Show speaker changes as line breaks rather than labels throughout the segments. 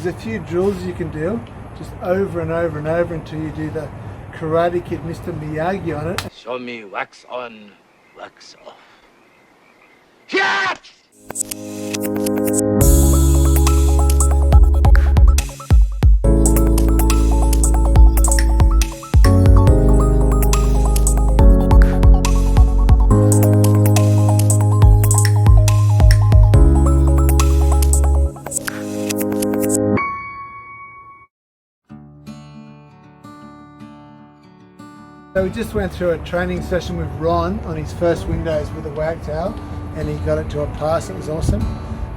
There's a few drills you can do, just over and over and over until you do the Karate Kid Mr Miagi on it.
Show me wax on, wax off. Yeah!
So we just went through a training session with Ron on his first windows with a Wagtail, and he got it to a pass. It was awesome.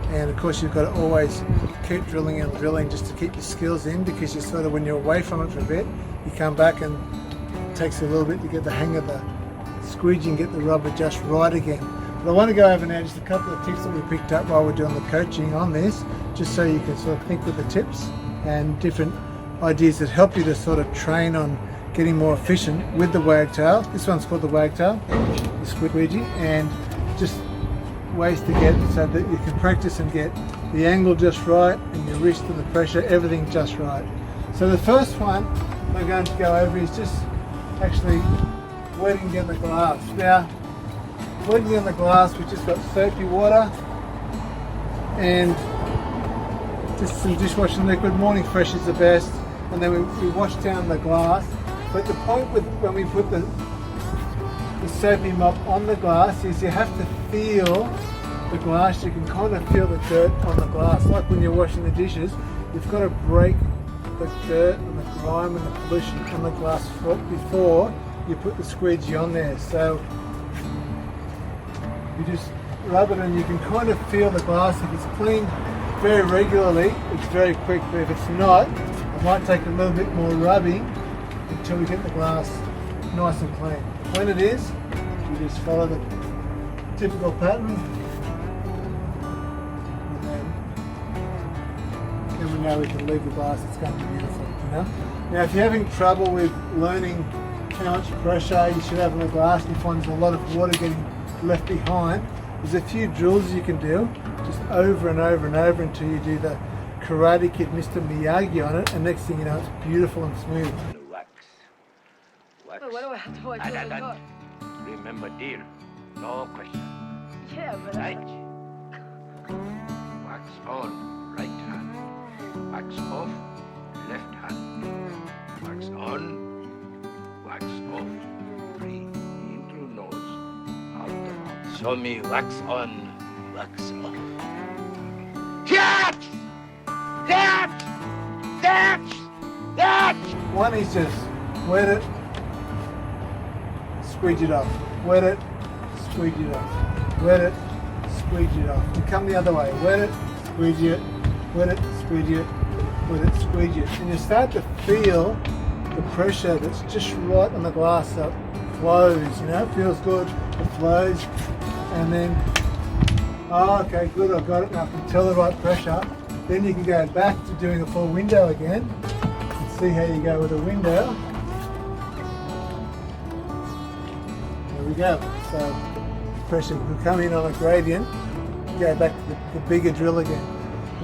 And of course you've got to always keep drilling and drilling just to keep your skills in, because you sort of, when you're away from it for a bit, you come back and it takes a little bit to get the hang of the squeegee and get the rubber just right again. But I want to go over now just a couple of tips that we picked up while we're doing the coaching on this, just so you can sort of think with the tips and different ideas that help you to sort of train on getting more efficient with the Wagtail. This one's called the Wagtail, the squeegee, and just ways to get so that you can practice and get the angle just right and your wrist and the pressure, everything just right. So the first one we're going to go over is just actually wetting down the glass. Now, wetting down the glass, we've just got soapy water and just some dishwashing liquid. Morning fresh is the best, and then we wash down the glass. But the point with when we put the soapy mop on the glass is you have to feel the glass. You can kind of feel the dirt on the glass. Like when you're washing the dishes, you've got to break the dirt and the grime and the pollution on the glass before you put the squeegee on there. So you just rub it and you can kind of feel the glass. If it's cleaned very regularly, it's very quick, but if it's not, it might take a little bit more rubbing until we get the glass nice and clean. When it is, you just follow the typical pattern, and then we know we can leave the glass. It's going to be beautiful, you know. Now, if you're having trouble with learning how much pressure you should have on the glass, and you find there's a lot of water getting left behind, there's a few drills you can do, just over and over and over until you do the Karate Kid Mr Miagi on it, and next thing you know, it's beautiful and smooth.
But what do I have to watch over the door?
Remember, dear, no question.
Yeah, but
Right. Wax on, right hand. Wax off, left hand. Wax on, wax off. Breathe in through nose, out the mouth. Show me wax on, wax off. That!
One is just wet it, squeegee it off. Wet it, squeegee it off. Wet it, squeegee it off. And come the other way. Wet it, squeegee it, wet it, squeegee it, wet it, squeegee it. And you start to feel the pressure that's just right on the glass, so it flows, you know, it feels good, it flows. And then, oh, okay, good, I've got it now. I can tell the right pressure. Then you can go back to doing a full window again and see how you go with a window. There we go. So pressure will come in on a gradient, go back to the bigger drill again.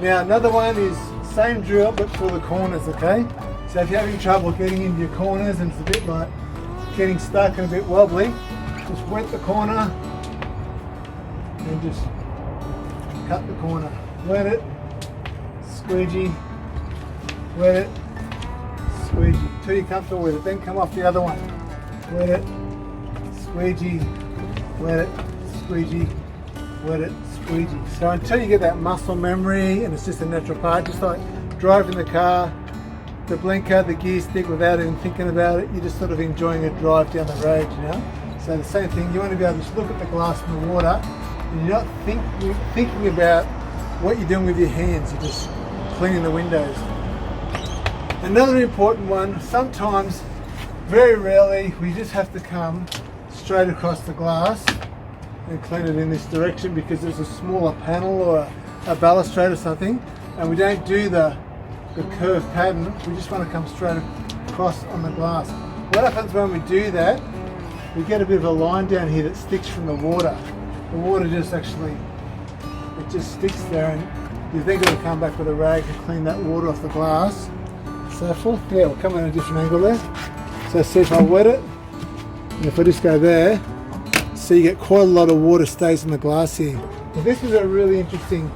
Now another one is same drill but for the corners, okay? So if you're having trouble getting into your corners and it's a bit like getting stuck and a bit wobbly, just wet the corner and just cut the corner. Wet it, squeegee, wet it, squeegee, till you're comfortable with it. Then come off the other one. Wet it, squeegee, wet it, squeegee, wet it, squeegee. So until you get that muscle memory and it's just a natural part, just like driving the car, the blinker, the gear stick without even thinking about it, you're just sort of enjoying a drive down the road, you know. So the same thing, you want to be able to just look at the glass and the water and you're not thinking about what you're doing with your hands, you're just cleaning the windows. Another important one, sometimes, very rarely, we just have to come straight across the glass and clean it in this direction because there's a smaller panel or a balustrade or something, and we don't do the curved pattern, we just want to come straight across on the glass. What happens when we do that, we get a bit of a line down here that sticks from the water. The water just actually, it just sticks there, and You've then got to come back with a rag and clean that water off the glass. So forth. Yeah, we'll come at a different angle there. So see if I wet it, and if I just go there, so you get quite a lot of water stays in the glass here. Now this is a really interesting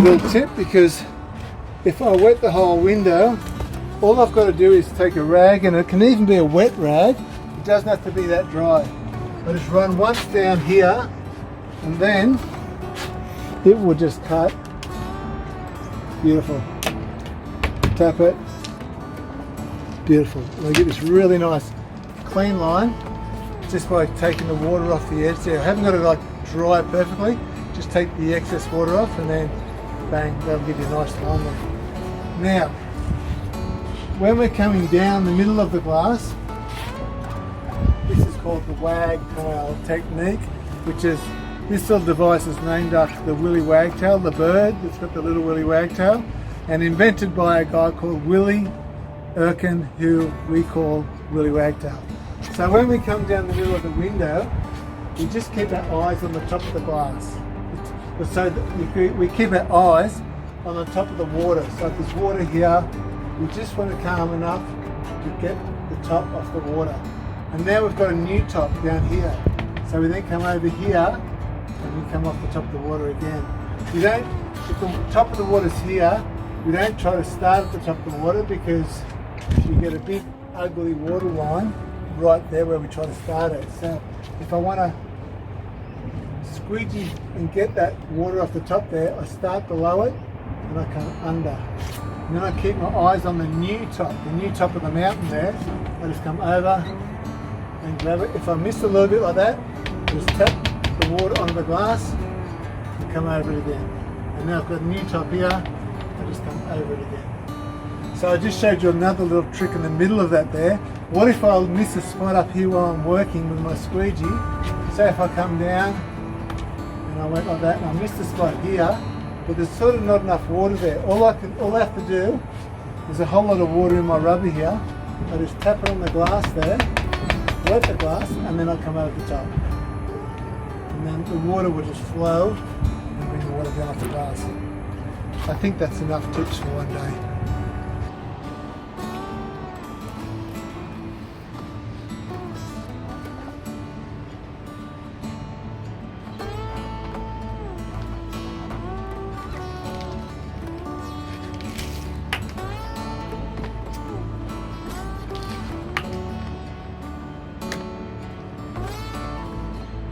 little tip, because if I wet the whole window, all I've got to do is take a rag, and it can even be a wet rag. It doesn't have to be that dry. I just run once down here, and then it will just cut. Beautiful. Tap it. Beautiful. I get this really nice clean line just by taking the water off the edge there. I haven't got to like dry it perfectly. Just take the excess water off, and then bang, that'll give you a nice line there. Now, when we're coming down the middle of the glass, this is called the Wagtail technique, which is, this little device is named after the Willy Wagtail, the bird that's got the little Willy Wagtail, and invented by a guy called Willy Erkin, who we call Willy Wagtail. So when we come down the middle of the window, we just keep our eyes on the top of the glass. So we keep our eyes on the top of the water. So if there's water here, we just want to calm enough to get the top off the water. And now we've got a new top down here. So we then come over here, and we come off the top of the water again. You don't, if the top of the water's here, we don't try to start at the top of the water, because you get a big ugly water line right there where we try to start it. So if I want to squeegee and get that water off the top there, I start below it and I come under. And then I keep my eyes on the new top of the mountain there. I just come over and grab it. If I miss a little bit like that, just tap the water onto the glass and come over it again. And now I've got a new top here, I just come over it again. So I just showed you another little trick in the middle of that there. What if I miss a spot up here while I'm working with my squeegee? Say if I come down and I went like that and I missed a spot here, but there's sort of not enough water there. All I have to do, there's a whole lot of water in my rubber here. I just tap it on the glass there, wet the glass, and then I come over the top. And then the water will just flow and bring the water down off the glass. I think that's enough tips for one day.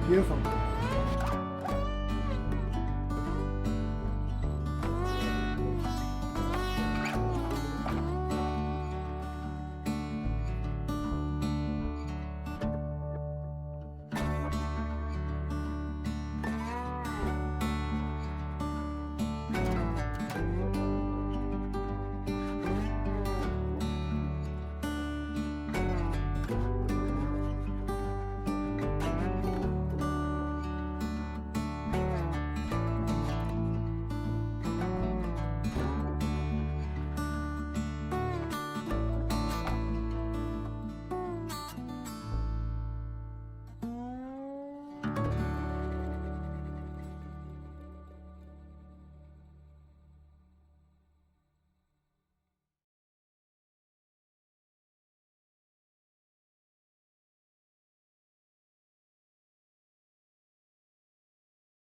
Beautiful.